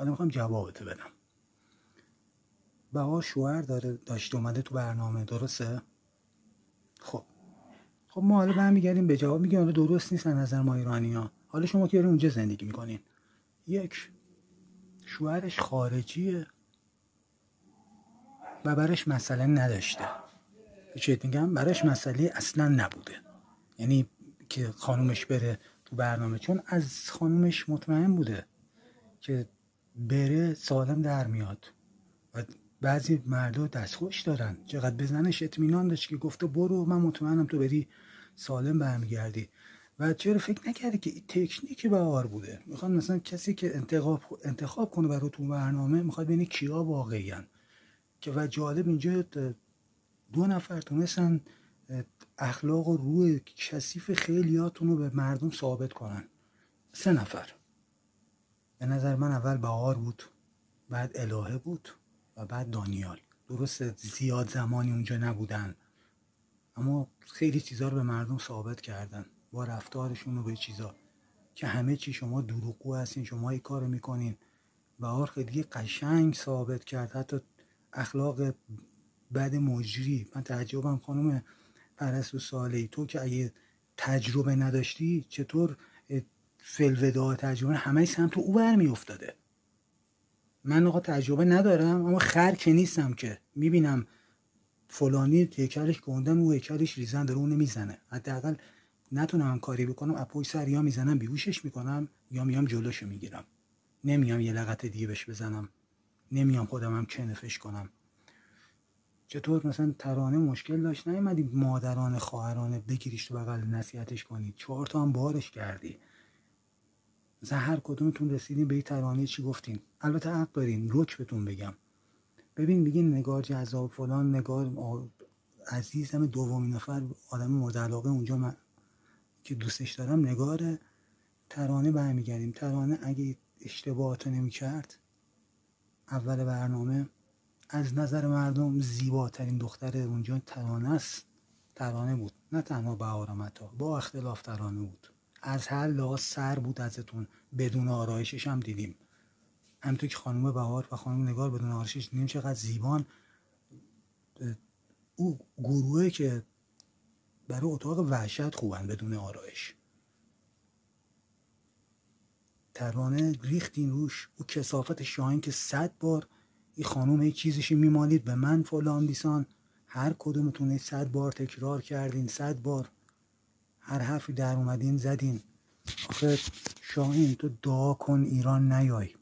حالا میخوام جوابتو بدم. بهار شوهر داشته اومده تو برنامه، درسته؟ خب ما حالا برمیگردیم به جواب، میگیم حالا درست نیست از نظر ما ایرانی‌ها. حالا شما که اونجا زندگی میکنین، یک شوهرش خارجیه و براش مسئله نداشته. چه میگم؟ براش مسئله اصلا نبوده، یعنی که خانومش بره تو برنامه، چون از خانومش مطمئن بوده که بره سالم در میاد. و بعضی مردا دستخوش دارن، چقدر بزنش اطمینان داشت که گفته برو من مطمئنم تو بری سالم برمیگردی. و چرا فکر نکردی که این تکنیک بهار بوده؟ میخوان مثلا کسی که انتخاب کنه برای تو برنامه، میخواد ببینه کیا واقعیان. که و جالب اینجا 2 نفر تونستن اخلاق و روح کثیف خیلیاتون رو به مردم ثابت کنن. 3 نفر. به نظر من اول بهار بود، بعد الهه بود و بعد دانیال. درسته زیاد زمانی اونجا نبودن، اما خیلی چیزا رو به مردم ثابت کردن با رفتارشون و به چیزا که همه چی شما دروغگو هستین، شما این کارو میکنین. بهار خیلی قشنگ ثابت کرد حتی اخلاق بد مجری. من تعجبم خانم پرستو صالحی، تو که اگه تجربه نداشتی چطور فلودا تجربه همه سمت او برمی افتاده. من آقا تجربه ندارم، اما خر که نیستم که میبینم فلانی هیکلش گندن و هیکلش ریزن داره اون نمیزنه، حداقل نتونم کاری بکنم اپوی سر یا میزنم بیهوشش میکنم یا میام جلوشو میگیرم، نمیام یه لغت دیگه بهش بزنم، نمیام خودم هم کنفش کنم. چطور مثلا ترانه مشکل داشت نیومدی مادران خواهرانه بگیریش تو بغل نصیحتش کنی، 4 تا هم بارش کردی. مثلا هر کدومتون رسیدین به این ترانه چی گفتین؟ البته حق دارین، رک بهتون بگم. ببین میگین نگار جذاب فلان، نگار عزیزم، دومین نفر آدم مورد علاقه اونجا من که دوستش دارم نگار. ترانه برمیگردیم. ترانه اگه اشتباهات نمی‌کرد اول برنامه از نظر مردم زیباترین دختر اونجا ترانه است. ترانه بود، نه تنها بهارم، حتی با اختلاف ترانه بود. از هر لحاظ سر بود ازتون، بدون آرایشش هم دیدیم. همونطور که خانم بهار و خانم نگار بدون آرایشش دیدیم چقدر زیبان. او گروهی که برای اتاق وحشت خوبن بدون آرایش. ترانه ریختین روش او کثافت شاهین که 100 بار این خانوم هیچ چیزشی میمالید به من فلان بیسان. هر کدومتون 100 بار تکرار کردین، 100 بار هر حرفی در اومدین زدین. آخه شاهین تو دعا کن ایران نیای.